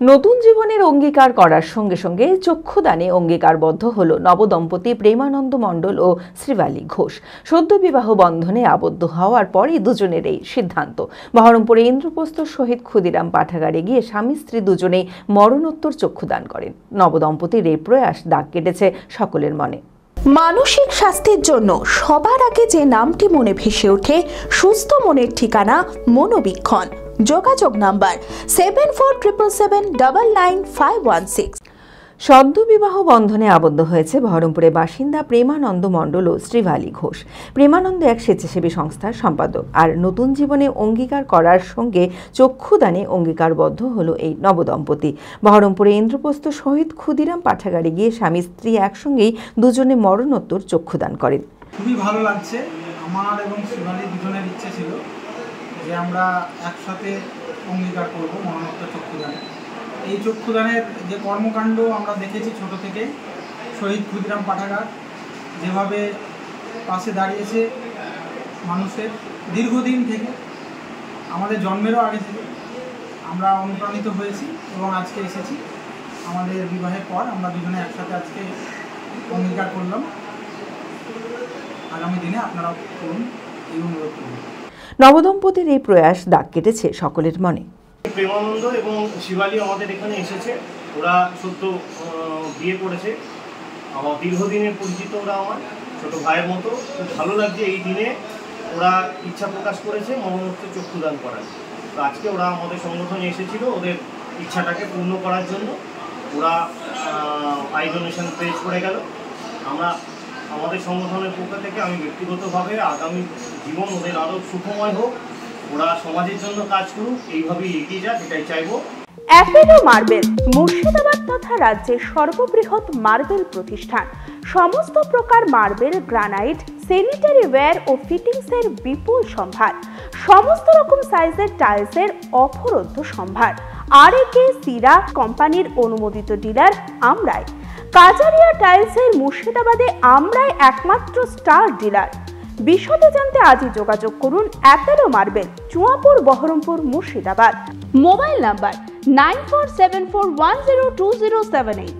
নতুন জীবনের অঙ্গীকার করার সঙ্গে সঙ্গে চক্ষুদানে অঙ্গীকারবদ্ধ হল নবদম্পতি প্রেমানন্দ মণ্ডল ও শ্রীবালী ঘোষ। সদ্য বিবাহ বন্ধনে আবদ্ধ হওয়ার পরই দুজনের এই সিদ্ধান্ত। বহরমপুরে ইন্দ্রপ্রস্থ শহীদ ক্ষুদিরাম পাঠাগারে গিয়ে স্বামী স্ত্রী দুজনেই মরণোত্তর চক্ষুদান করেন। নবদম্পতির এই প্রয়াস দাগ কেটেছে সকলের মনে। মানসিক স্বাস্থ্যের জন্য সবার আগে যে নামটি মনে ভেসে ওঠে, সুস্থ মনের ঠিকানা মনোবীক্ষণ। যোগাযোগ নাম্বার 7477799516। সদ্য বিবাহ বন্ধনে আবদ্ধ হয়েছে বহরমপুরের বাসিন্দা প্রেমানন্দ মণ্ডল ও শ্রীবালী ঘোষ। প্রেমানন্দ এক স্বেচ্ছাসেবী সংস্থার সম্পাদক। আর নতুন জীবনে অঙ্গীকার করার সঙ্গে চক্ষুদানে অঙ্গীকারবদ্ধ হলো এই নবদম্পতি। বহরমপুরে ইন্দ্রপ্রস্থ শহীদ ক্ষুদিরাম পাঠাগারে গিয়ে স্বামী স্ত্রী একসঙ্গেই দুজনে মরণোত্তর চক্ষুদান করেন। খুবই ভালো লাগছে। আমার এবং শ্রীবালী দুজনের ইচ্ছে ছিল যে আমরা একসাথে অঙ্গীকার করব মরণোত্তর চক্ষুদানে। এই চক্ষুদানের যে কর্মকাণ্ড আমরা দেখেছি ছোট থেকে, শহীদ ক্ষুদিরাম পাঠাগার যেভাবে পাশে দাঁড়িয়েছে মানুষের দীর্ঘদিন থেকে, আমাদের জন্মেরও আগে থেকে আমরা অনুপ্রাণিত হয়েছি এবং আজকে এসেছি। আমাদের বিবাহের পর আমরা দুজনে একসাথে আজকে অঙ্গীকার করলাম। আগামী দিনে আপনারা করুন এই অনুরোধ করুন। নবদম্পতির এই প্রয়াস দাগ কেটেছে সকলের মনে। প্রেমানন্দ এবং শিবালী আমাদের এখানে এসেছে। ওরা সদ্য বিয়ে করেছে। আমার দীর্ঘদিনের পরিচিত, ওরা আমার ছোট ভাইয়ের মতো। খুব ভালো লাগছে এই দিনে ওরা ইচ্ছা প্রকাশ করেছে মরণোত্তর চক্ষুদান করার। তো আজকে ওরা আমাদের সংগঠনে এসেছিল ওদের ইচ্ছাটাকে পূর্ণ করার জন্য। ওরা আই ডোনেশন পেজ করে গেল। আমরা আমাদের সংগঠনের পক্ষ থেকে আমি ব্যক্তিগতভাবে আগামী জীবন ওদের আরও সুখময় হোক, ওরা সমাজের জন্য কাজ করুক, এইভাবেই এগিয়ে যাক, এটাই চাইবো। অ্যাপেলো মার্বেল মুর্শিদাবাদ তথা রাজ্যের সর্ববৃহৎ মার্বেল প্রতিষ্ঠান। সমস্ত প্রকার মার্বেল, গ্রানাইট, স্যানিটারি ওয়্যার ও ফিটিংসের বিপুল সম্ভার। সমস্ত রকম সাইজের টাইলসের অফুরন্ত সম্ভার। আর.এ.কে সিরা কোম্পানির অনুমোদিত ডিলার আমরাই। কাজারিয়া টাইলসের মুর্শিদাবাদে আমরাই একমাত্র স্টার ডিলার। বিশদে জানতে আজই যোগাযোগ করুন Apollo marble, Chuapur, Baharampur, Murshidabad. Mobile number 9474102078।